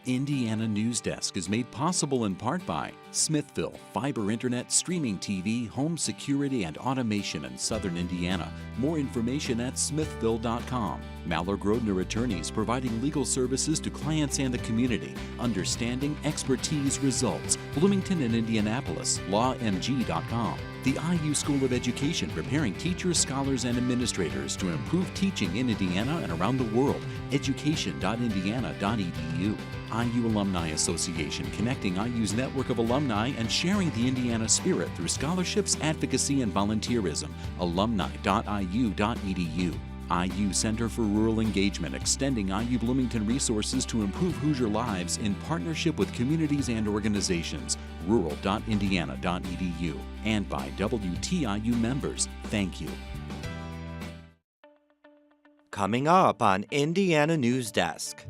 Indiana Newsdesk is made possible in part by Smithville, fiber internet, streaming TV, home security, and automation in southern Indiana. More information at smithville.com. MALLOR GRODNER attorneys providing legal services to clients and the community. Understanding, expertise, results. Bloomington and Indianapolis, lawmg.com. The IU School of Education preparing teachers, scholars, and administrators to improve teaching in Indiana and around the world. education.indiana.edu. IU Alumni Association connecting IU's network of alumni and sharing the Indiana spirit through scholarships, advocacy, and volunteerism. alumni.iu.edu. IU Center for Rural Engagement extending IU Bloomington resources to improve Hoosier lives in partnership with communities and organizations. rural.indiana.edu. And by WTIU members. Thank you. Coming up on Indiana Newsdesk.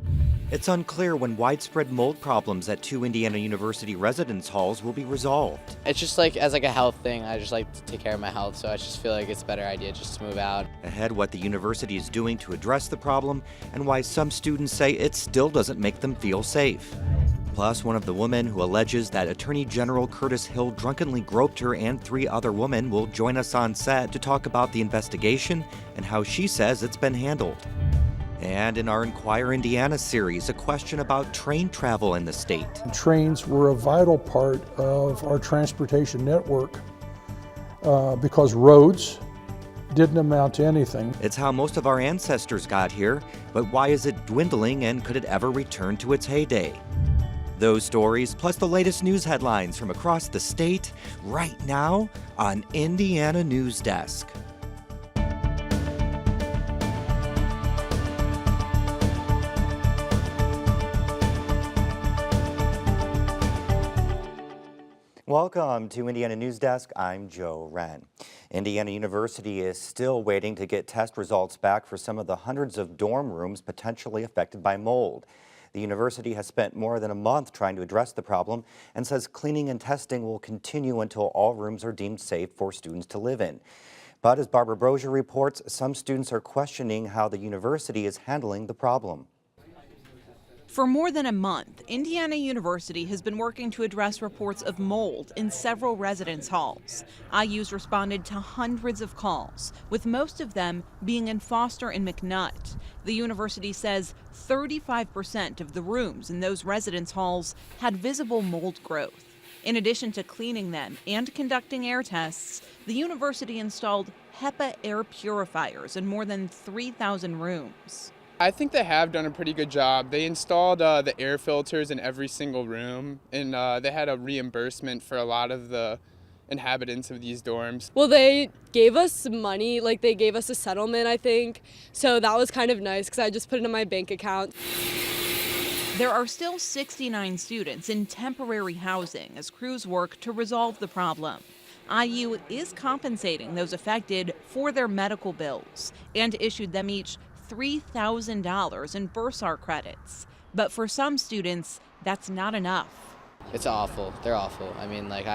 It's unclear when widespread mold problems at 2 Indiana University residence halls will be resolved. It's just like, as like a health thing, I just like to take care of my health, so I just feel like it's a better idea just to move out. Ahead, what the university is doing to address the problem and why some students say it still doesn't make them feel safe. Plus, one of the women who alleges that Attorney General Curtis Hill drunkenly groped her and 3 other women will join us on set to talk about the investigation and how she says it's been handled. And in our Inquire Indiana series, a question about train travel in the state. Trains were a vital part of our transportation network because roads didn't amount to anything. It's how most of our ancestors got here, but why is it dwindling and could it ever return to its heyday? Those stories, plus the latest news headlines from across the state, right now on Indiana Newsdesk. Welcome to Indiana Newsdesk. I'm Joe Wren. Indiana University is still waiting to get test results back for some of the hundreds of dorm rooms potentially affected by mold. The university has spent more than a month trying to address the problem and says cleaning and testing will continue until all rooms are deemed safe for students to live in. But as Barbara Brozier reports, some students are questioning how the university is handling the problem. For more than a month, Indiana University has been working to address reports of mold in several residence halls. IU's responded to hundreds of calls, with most of them being in Foster and McNutt. The university says 35% of the rooms in those residence halls had visible mold growth. In addition to cleaning them and conducting air tests, the university installed HEPA air purifiers in more than 3,000 rooms. I think they have done a pretty good job. They installed the air filters in every single room, and they had a reimbursement for a lot of the inhabitants of these dorms. Well, they gave us some money, like they gave us a settlement, I think. So that was kind of nice because I just put it in my bank account. There are still 69 students in temporary housing as crews work to resolve the problem. IU is compensating those affected for their medical bills and issued them each $3,000 in bursar credits. But for some students, that's not enough. It's awful. They're awful. I mean, like,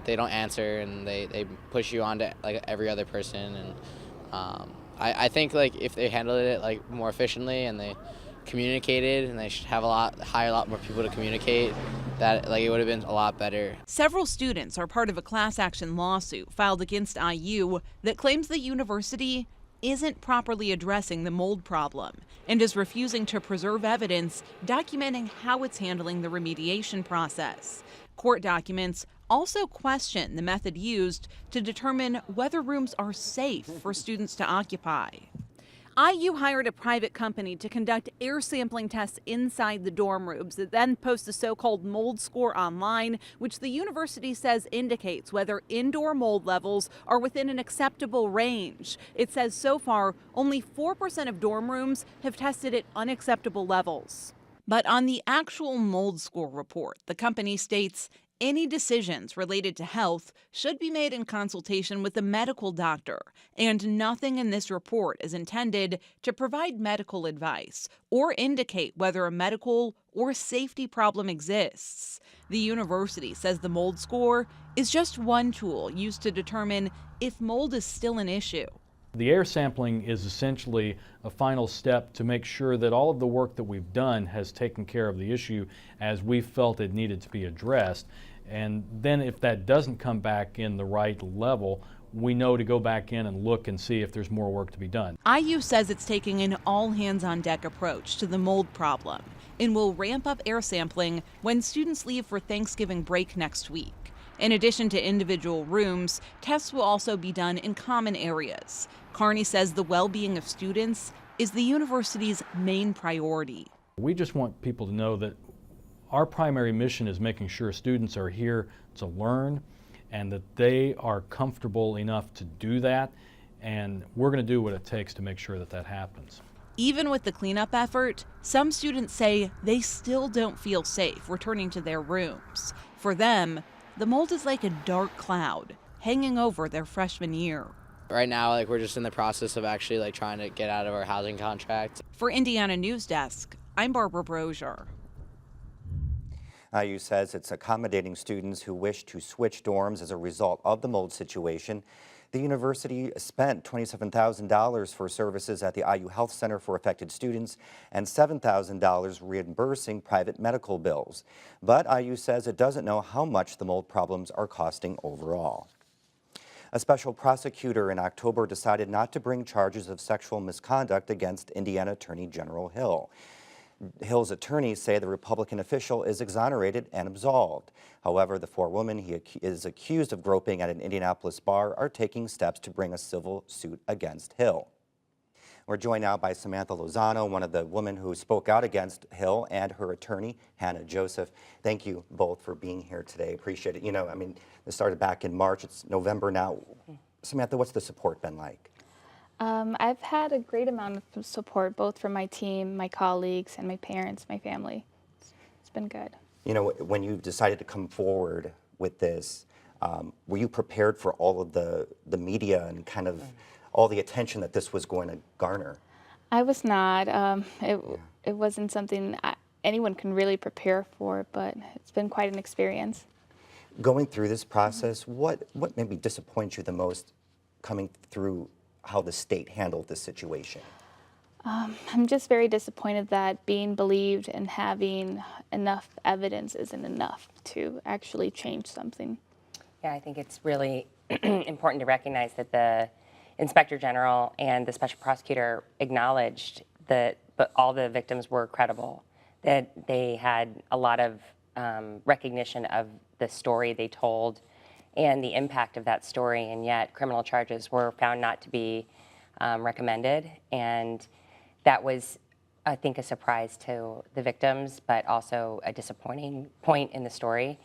they don't answer, and they push you on to like every other person. And I think like if they handled it like more efficiently and they communicated, and they should have hire a lot more people to communicate, that like it would have been a lot better. Several students are part of a class action lawsuit filed against IU that claims the university isn't properly addressing the mold problem and is refusing to preserve evidence documenting how it's handling the remediation process. Court documents also question the method used to determine whether rooms are safe for students to occupy. IU hired a private company to conduct air sampling tests inside the dorm rooms that then post a so-called mold score online, which the university says indicates whether indoor mold levels are within an acceptable range. It says so far, only 4% of dorm rooms have tested at unacceptable levels. But on the actual mold score report, the company states any decisions related to health should be made in consultation with a medical doctor, and nothing in this report is intended to provide medical advice or indicate whether a medical or safety problem exists. The university says the mold score is just one tool used to determine if mold is still an issue. The air sampling is essentially a final step to make sure that all of the work that we've done has taken care of the issue as we felt it needed to be addressed. And then if that doesn't come back in the right level, we know to go back in and look and see if there's more work to be done. IU says it's taking an all-hands-on-deck approach to the mold problem and will ramp up air sampling when students leave for Thanksgiving break next week. In addition to individual rooms, tests will also be done in common areas. Carney says the well-being of students is the university's main priority. We just want people to know that our primary mission is making sure students are here to learn and that they are comfortable enough to do that, and we're going to do what it takes to make sure that that happens. Even with the cleanup effort, some students say they still don't feel safe returning to their rooms. For them, the mold is like a dark cloud hanging over their freshman year. Right now, we're just in the process of actually trying to get out of our housing contract. For Indiana Newsdesk, I'm Barbara Brozier. IU says it's accommodating students who wish to switch dorms as a result of the mold situation. The university spent $27,000 for services at the IU Health Center for affected students and $7,000 reimbursing private medical bills. But IU says it doesn't know how much the mold problems are costing overall. A special prosecutor in October decided not to bring charges of sexual misconduct against Indiana Attorney General Hill. Hill's attorneys say the Republican official is exonerated and absolved. However, the four women he is accused of groping at an Indianapolis bar are taking steps to bring a civil suit against Hill. We're joined now by Samantha Lozano, one of the women who spoke out against Hill, and her attorney, Hannah Joseph. Thank you both for being here today. Appreciate it. You know, I mean, this started back in March. It's November now. Samantha, what's the support been like? I've had a great amount of support, both from my team, my colleagues, and my parents, my family. It's been good. You know, when you decided to come forward with this, were you prepared for all of the media and kind of all the attention that this was going to garner? I was not. It wasn't something anyone can really prepare for, but it's been quite an experience. Going through this process, what maybe disappoints you the most coming through how the state handled this situation? I'm just very disappointed that being believed and having enough evidence isn't enough to actually change something. Yeah, I think it's really important to recognize that the Inspector General and the Special Prosecutor acknowledged that all the victims were credible, that they had a lot of recognition of the story they told and the impact of that story, and yet criminal charges were found not to be recommended. And that was, I think, a surprise to the victims, but also a disappointing point in the story.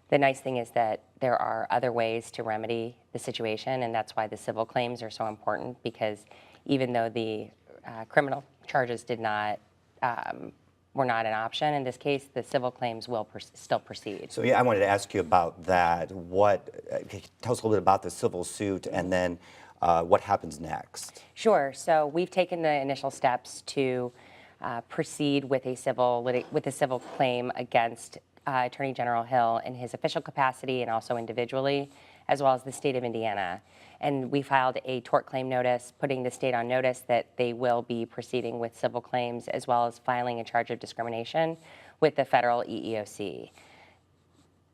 The nice thing is that there are other ways to remedy the situation, and that's why the civil claims are so important, because even though the criminal charges were not an option in this case, the civil claims will still proceed. So yeah, I wanted to ask you about that. Tell us a little bit about the civil suit, and then what happens next? Sure. So we've taken the initial steps to proceed with a civil claim against Attorney General Hill in his official capacity and also individually, as well as the state of Indiana. And we filed a tort claim notice, putting the state on notice that they will be proceeding with civil claims, as well as filing a charge of discrimination with the federal EEOC.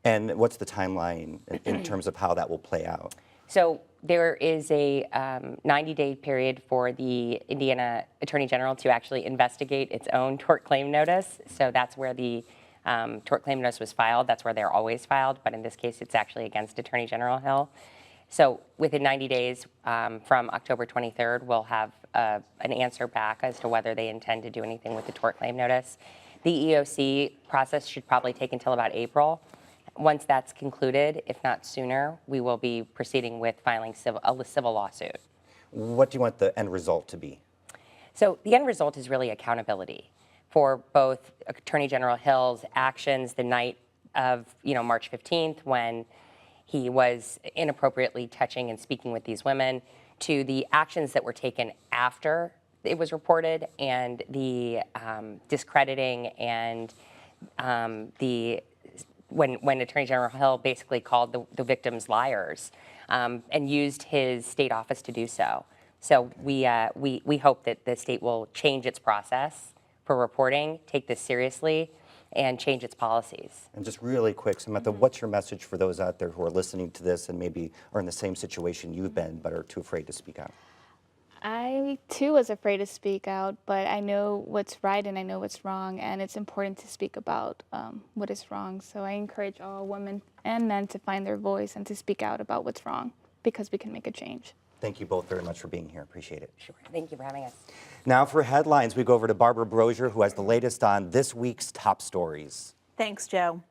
And what's the timeline in terms of how that will play out? So there is a 90-day period for the Indiana Attorney General to actually investigate its own tort claim notice. So that's where the tort claim notice was filed. That's where they're always filed, but in this case, it's actually against Attorney General Hill. So within 90 days from October 23rd, we'll have an answer back as to whether they intend to do anything with the tort claim notice. The EEOC process should probably take until about April. Once that's concluded, if not sooner, we will be proceeding with filing a civil lawsuit. What do you want the end result to be? So the end result is really accountability for both Attorney General Hill's actions the night of March 15th, when he was inappropriately touching and speaking with these women, to the actions that were taken after it was reported, and the discrediting and when Attorney General Hill basically called the victims liars and used his state office to do so. So we hope that the state will change its process for reporting, take this seriously, and change its policies. And just really quick, Samantha, what's your message for those out there who are listening to this and maybe are in the same situation you've been but are too afraid to speak out? I too was afraid to speak out, but I know what's right and I know what's wrong, and it's important to speak about what is wrong. So I encourage all women and men to find their voice and to speak out about what's wrong, because we can make a change. Thank you both very much for being here. Appreciate it. Sure. Thank you for having us. Now for headlines, we go over to Barbara Brozier, who has the latest on this week's top stories. Thanks, Joe.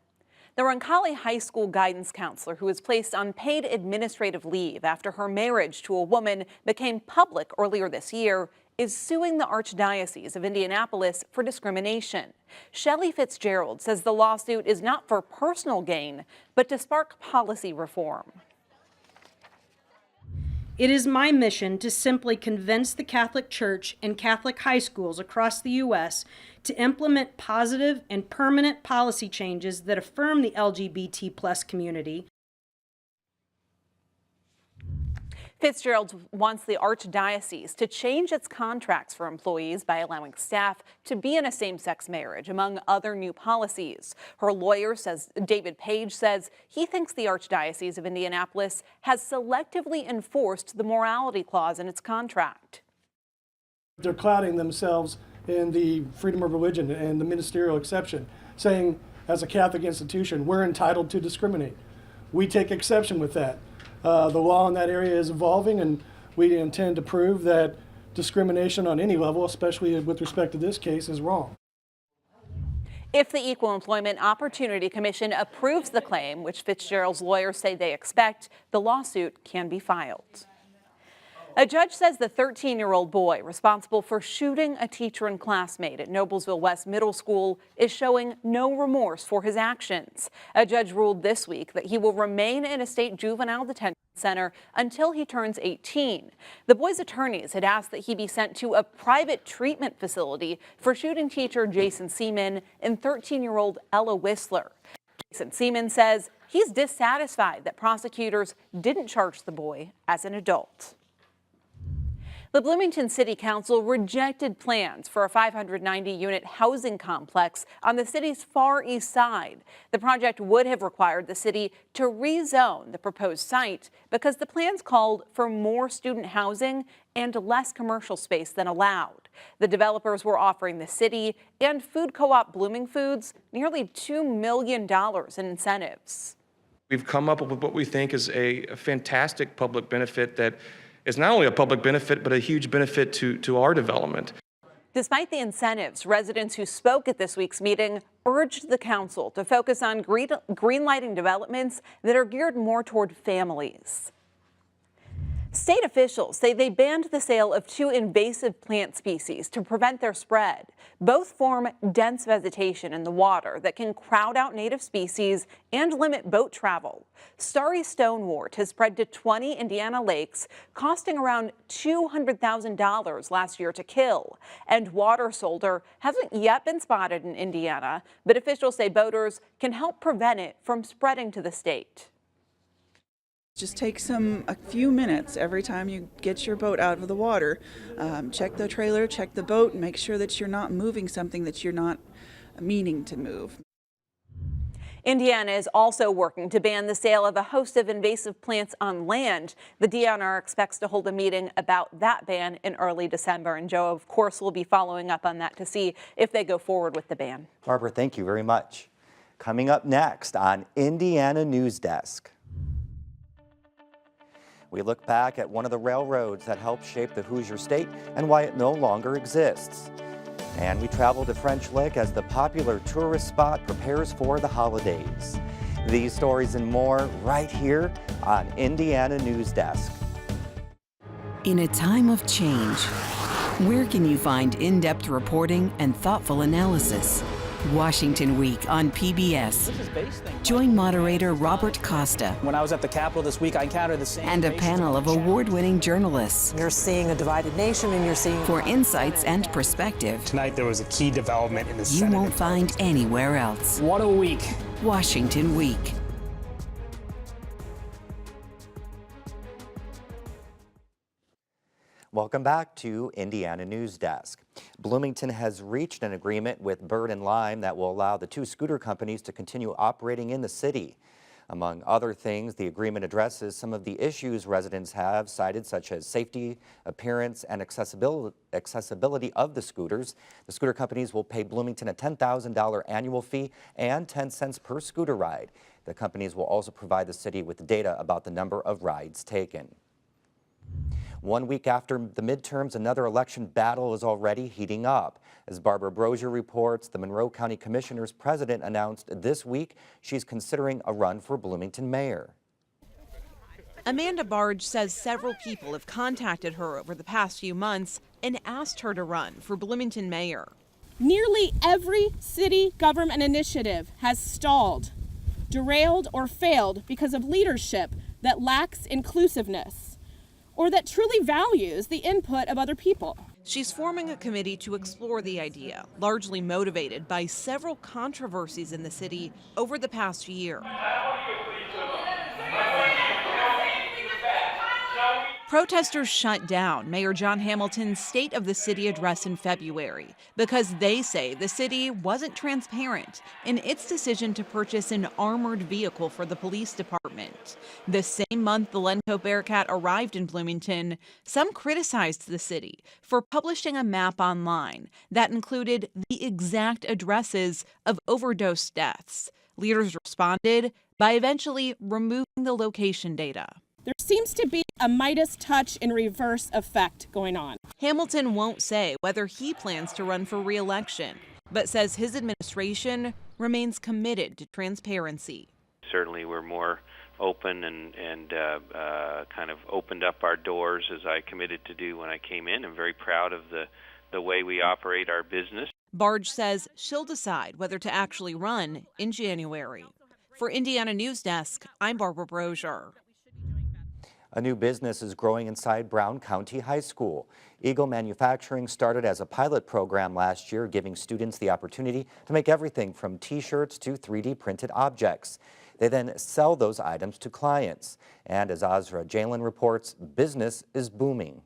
The Roncalli High School guidance counselor, who was placed on paid administrative leave after her marriage to a woman became public earlier this year, is suing the Archdiocese of Indianapolis for discrimination. Shelley Fitzgerald says the lawsuit is not for personal gain, but to spark policy reform. It is my mission to simply convince the Catholic Church and Catholic high schools across the U.S. to implement positive and permanent policy changes that affirm the LGBT+ community. Fitzgerald wants the Archdiocese to change its contracts for employees by allowing staff to be in a same-sex marriage, among other new policies. Her lawyer says, David Page says, he thinks the Archdiocese of Indianapolis has selectively enforced the morality clause in its contract. They're clouding themselves in the freedom of religion and the ministerial exception, saying as a Catholic institution, we're entitled to discriminate. We take exception with that. The law in that area is evolving, and we intend to prove that discrimination on any level, especially with respect to this case, is wrong. If the Equal Employment Opportunity Commission approves the claim, which Fitzgerald's lawyers say they expect, the lawsuit can be filed. A judge says the 13-year-old boy responsible for shooting a teacher and classmate at Noblesville West Middle School is showing no remorse for his actions. A judge ruled this week that he will remain in a state juvenile detention center until he turns 18. The boy's attorneys had asked that he be sent to a private treatment facility for shooting teacher Jason Seaman and 13-year-old Ella Whistler. Jason Seaman says he's dissatisfied that prosecutors didn't charge the boy as an adult. The Bloomington City Council rejected plans for a 590-unit housing complex on the city's far east side. The project would have required the city to rezone the proposed site because the plans called for more student housing and less commercial space than allowed. The developers were offering the city and food co-op Blooming Foods nearly $2 million in incentives. We've come up with what we think is a fantastic public benefit that is not only a public benefit, but a huge benefit to our development. Despite the incentives, residents who spoke at this week's meeting urged the council to focus on greenlighting developments that are geared more toward families. State officials say they banned the sale of 2 invasive plant species to prevent their spread. Both form dense vegetation in the water that can crowd out native species and limit boat travel. Starry stonewort has spread to 20 Indiana lakes, costing around $200,000 last year to kill. And water soldier hasn't yet been spotted in Indiana, but officials say boaters can help prevent it from spreading to the state. Just take a few minutes every time you get your boat out of the water. Check the trailer, check the boat, and make sure that you're not moving something that you're not meaning to move. Indiana is also working to ban the sale of a host of invasive plants on land. The DNR expects to hold a meeting about that ban in early December. And Joe, of course, will be following up on that to see if they go forward with the ban. Barbara, thank you very much. Coming up next on Indiana Newsdesk. We look back at one of the railroads that helped shape the Hoosier State and why it no longer exists. And we travel to French Lick as the popular tourist spot prepares for the holidays. These stories and more right here on Indiana Newsdesk. In a time of change, where can you find in-depth reporting and thoughtful analysis? Washington Week on PBS. Join moderator Robert Costa. When I was at the Capitol this week, I encountered the same. And a panel of award-winning journalists. You're seeing a divided nation, and you're seeing. For insights and perspective. Tonight there was a key development in the Senate. You won't find anywhere else. What a week. Washington Week. Welcome back to Indiana Newsdesk. Bloomington has reached an agreement with Bird and Lime that will allow the two scooter companies to continue operating in the city. Among other things, the agreement addresses some of the issues residents have cited, such as safety, appearance, and accessibility of the scooters. The scooter companies will pay Bloomington a $10,000 annual fee and 10 cents per scooter ride. The companies will also provide the city with data about the number of rides taken. 1 week after the midterms, another election battle is already heating up. As Barbara Brosier reports, the Monroe County Commissioner's president announced this week she's considering a run for Bloomington mayor. Amanda Barge says several people have contacted her over the past few months and asked her to run for Bloomington mayor. Nearly every city government initiative has stalled, derailed, or failed because of leadership that lacks inclusiveness or that truly values the input of other people. She's forming a committee to explore the idea, largely motivated by several controversies in the city over the past year. Protesters shut down Mayor John Hamilton's State of the City address in February because they say the city wasn't transparent in its decision to purchase an armored vehicle for the police department. The same month the Lenco Bearcat arrived in Bloomington, some criticized the city for publishing a map online that included the exact addresses of overdose deaths. Leaders responded by eventually removing the location data. There seems to be a Midas touch in reverse effect going on. Hamilton won't say whether he plans to run for re-election, but says his administration remains committed to transparency. Certainly we're more open and kind of opened up our doors as I committed to do when I came in. I'm very proud of the way we operate our business. Barge says she'll decide whether to actually run in January. For Indiana Newsdesk, I'm Barbara Brosier. A new business is growing inside Brown County High School. Eagle Manufacturing started as a pilot program last year, giving students the opportunity to make everything from t-shirts to 3D printed objects. They then sell those items to clients. And as Azra Jalen reports, business is booming.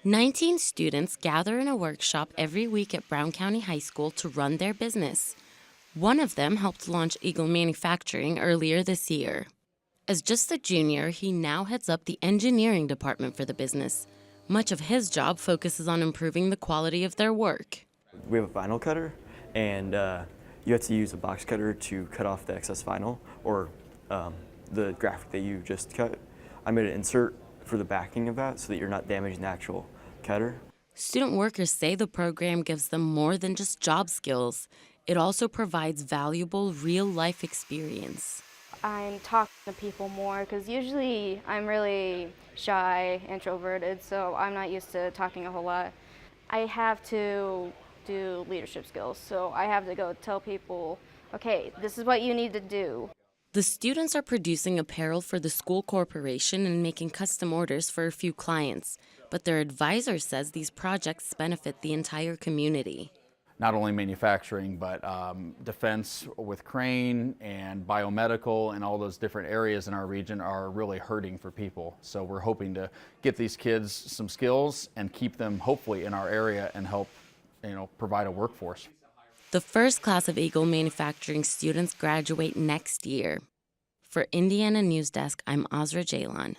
19 students gather in a workshop every week at Brown County High School to run their business. One of them helped launch Eagle Manufacturing earlier this year. As just a junior, he now heads up the engineering department for the business. Much of his job focuses on improving the quality of their work. We have a vinyl cutter, and you have to use a box cutter to cut off the excess vinyl or the graphic that you just cut. I made an insert for the backing of that so that you're not damaging the actual cutter. Student workers say the program gives them more than just job skills. It also provides valuable real-life experience. I'm talking to people more because usually I'm really shy, introverted, so I'm not used to talking a whole lot. I have to do leadership skills, so I have to go tell people, okay, this is what you need to do. The students are producing apparel for the school corporation and making custom orders for a few clients, but their advisor says these projects benefit the entire community. Not only manufacturing, but defense with Crane and biomedical and all those different areas in our region are really hurting for people. So we're hoping to get these kids some skills and keep them hopefully in our area and help, provide a workforce. The first class of Eagle Manufacturing students graduate next year. For Indiana Newsdesk, I'm Azra Jalen.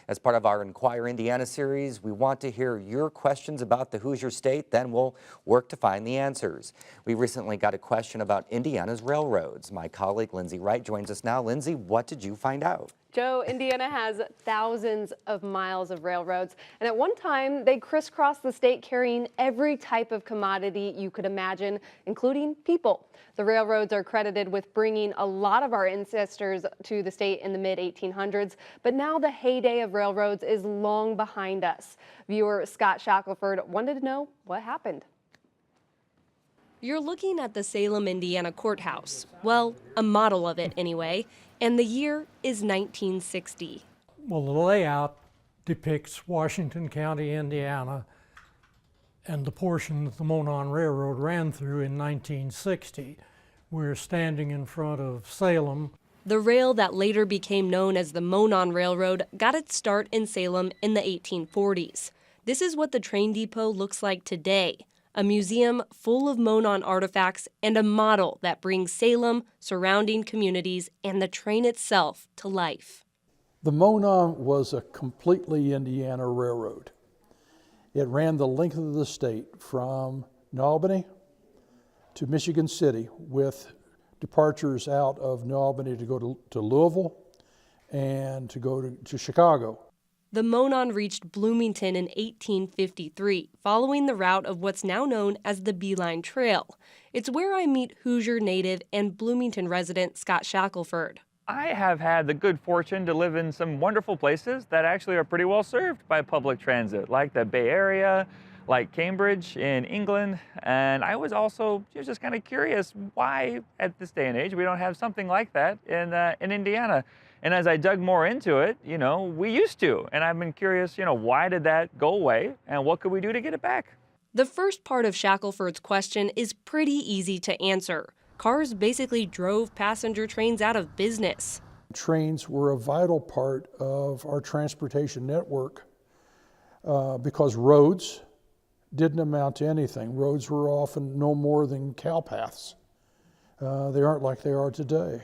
As part of our Inquire Indiana series, we want to hear your questions about the Hoosier State, then we'll work to find the answers. We recently got a question about Indiana's railroads. My colleague Lindsay Wright joins us now. Lindsay, what did you find out? Joe, Indiana has thousands of miles of railroads, and at one time they crisscrossed the state carrying every type of commodity you could imagine, including people. The railroads are credited with bringing a lot of our ancestors to the state in the mid-1800s, but now the heyday of railroads is long behind us. Viewer Scott Shackelford wanted to know what happened. You're looking at the Salem, Indiana courthouse. Well, a model of it anyway, and the year is 1960. Well, the layout depicts Washington County, Indiana, and the portion that the Monon Railroad ran through in 1960. We're standing in front of Salem. The rail that later became known as the Monon Railroad got its start in Salem in the 1840s. This is what the train depot looks like today, a museum full of Monon artifacts and a model that brings Salem, surrounding communities, and the train itself to life. The Monon was a completely Indiana railroad. It ran the length of the state from New Albany to Michigan City, with departures out of New Albany to go to Louisville and to go to Chicago. The Monon reached Bloomington in 1853, following the route of what's now known as the Beeline Trail. It's where I meet Hoosier native and Bloomington resident Scott Shackelford. I have had the good fortune to live in some wonderful places that actually are pretty well served by public transit, like the Bay Area, like Cambridge in England. And I was also just kind of curious why at this day and age we don't have something like that in Indiana. And as I dug more into it, we used to. And I've been curious, why did that go away and what could we do to get it back? The first part of Shackelford's question is pretty easy to answer. Cars basically drove passenger trains out of business. Trains were a vital part of our transportation network because roads didn't amount to anything. Roads were often no more than cow paths. They aren't like they are today.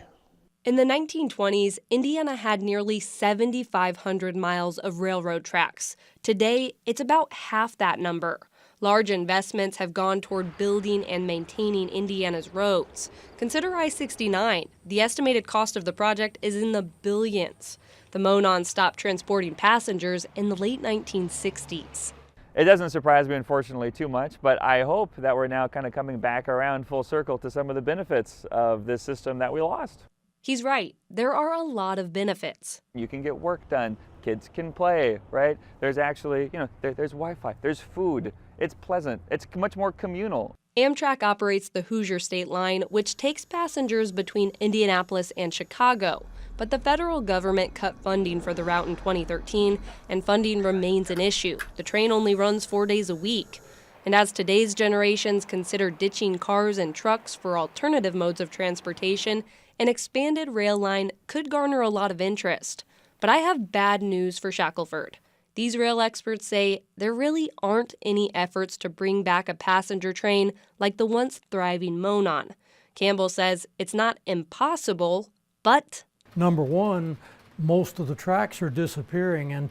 In the 1920s, Indiana had nearly 7,500 miles of railroad tracks. Today, it's about half that number. Large investments have gone toward building and maintaining Indiana's roads. Consider I-69. The estimated cost of the project is in the billions. The Monon stopped transporting passengers in the late 1960s. It doesn't surprise me, unfortunately, too much, but I hope that we're now kind of coming back around full circle to some of the benefits of this system that we lost. He's right. There are a lot of benefits. You can get work done. Kids can play, right? There's actually, there's Wi-Fi, there's food. It's pleasant. It's much more communal. Amtrak operates the Hoosier State Line, which takes passengers between Indianapolis and Chicago. But the federal government cut funding for the route in 2013, and funding remains an issue. The train only runs 4 days a week. And as today's generations consider ditching cars and trucks for alternative modes of transportation, an expanded rail line could garner a lot of interest. But I have bad news for Shackelford. These rail experts say there really aren't any efforts to bring back a passenger train like the once thriving Monon. Campbell says it's not impossible, but... Number one, most of the tracks are disappearing, and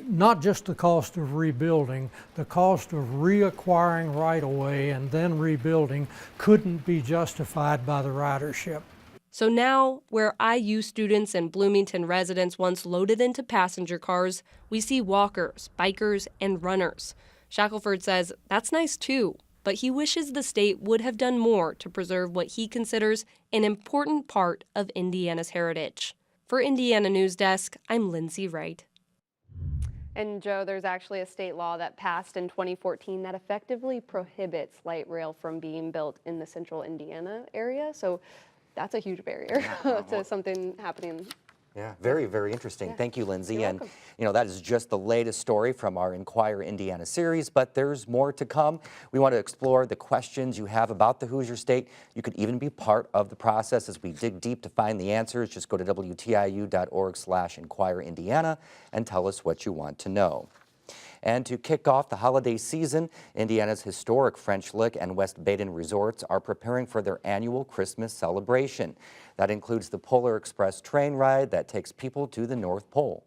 not just the cost of rebuilding, the cost of reacquiring right-of-way and then rebuilding couldn't be justified by the ridership. So now, where IU students and Bloomington residents once loaded into passenger cars, we see walkers, bikers, and runners. Shackelford says that's nice too, but he wishes the state would have done more to preserve what he considers an important part of Indiana's heritage. For Indiana Newsdesk, I'm Lindsay Wright. And Joe, there's actually a state law that passed in 2014 that effectively prohibits light rail from being built in the central Indiana area. So that's a huge barrier to something happening. Yeah, very, very interesting. Yeah. Thank you, Lindsay. You're And welcome. that is just the latest story from our Inquire Indiana series, but there's more to come. We want to explore the questions you have about the Hoosier State. You could even be part of the process as we dig deep to find the answers. Just go to WTIU.org/Inquire Indiana and tell us what you want to know. And to kick off the holiday season, Indiana's historic French Lick and West Baden resorts are preparing for their annual Christmas celebration. That includes the Polar Express train ride that takes people to the North Pole.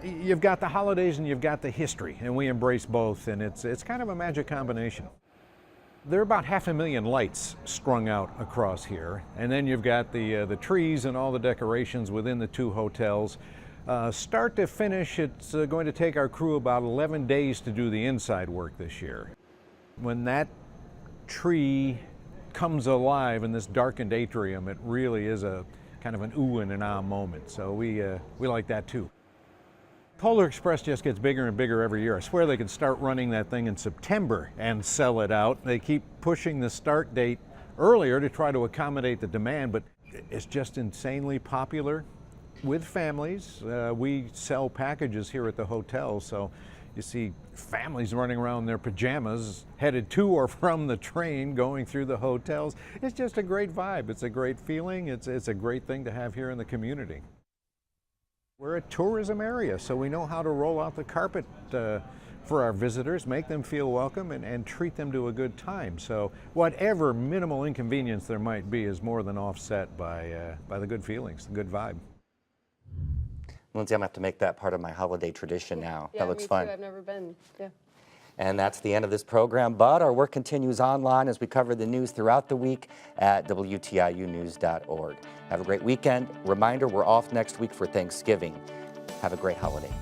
You've got the holidays and you've got the history, and we embrace both, and it's kind of a magic combination. There are about 500,000 lights strung out across here, and then you've got the trees and all the decorations within the two hotels. Start to finish, it's going to take our crew about 11 days to do the inside work this year. When that tree comes alive in this darkened atrium, it really is a kind of an ooh and an ah moment. So we like that too. Polar Express just gets bigger and bigger every year. I swear they could start running that thing in September and sell it out. They keep pushing the start date earlier to try to accommodate the demand, but it's just insanely popular with families. We sell packages here at the hotel, so You see families running around in their pajamas, headed to or from the train, going through the hotels. It's just a great vibe. It's a great feeling. It's a great thing to have here in the community. We're a tourism area, so we know how to roll out the carpet for our visitors, make them feel welcome, and treat them to a good time. So whatever minimal inconvenience there might be is more than offset by the good feelings, the good vibe. Lindsay, I'm going to have to make that part of my holiday tradition now. Yeah, that looks me fun. Too. I've never been. Yeah. And that's the end of this program, but our work continues online as we cover the news throughout the week at WTIUnews.org. Have a great weekend. Reminder, we're off next week for Thanksgiving. Have a great holiday.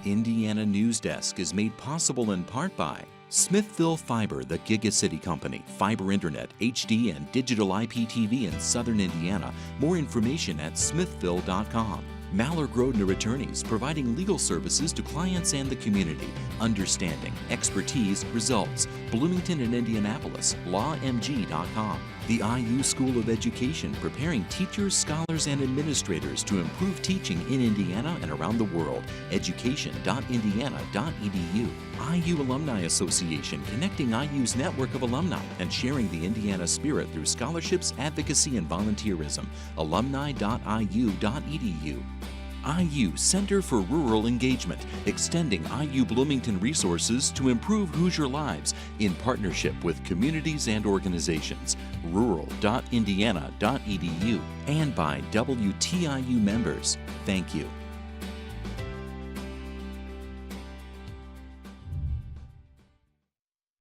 Indiana Newsdesk is made possible in part by Smithville Fiber, the Giga City Company, fiber internet, HD and digital IPTV in Southern Indiana. More information at smithville.com. MALLOR GRODNER Attorneys, providing legal services to clients and the community. Understanding, expertise, results. Bloomington and Indianapolis, lawmg.com. The IU School of Education, preparing teachers, scholars, and administrators to improve teaching in Indiana and around the world. education.indiana.edu. IU Alumni Association, connecting IU's network of alumni and sharing the Indiana spirit through scholarships, advocacy, and volunteerism. alumni.iu.edu. IU Center for Rural Engagement, extending IU Bloomington resources to improve Hoosier lives in partnership with communities and organizations. rural.indiana.edu. And by WTIU members. Thank you.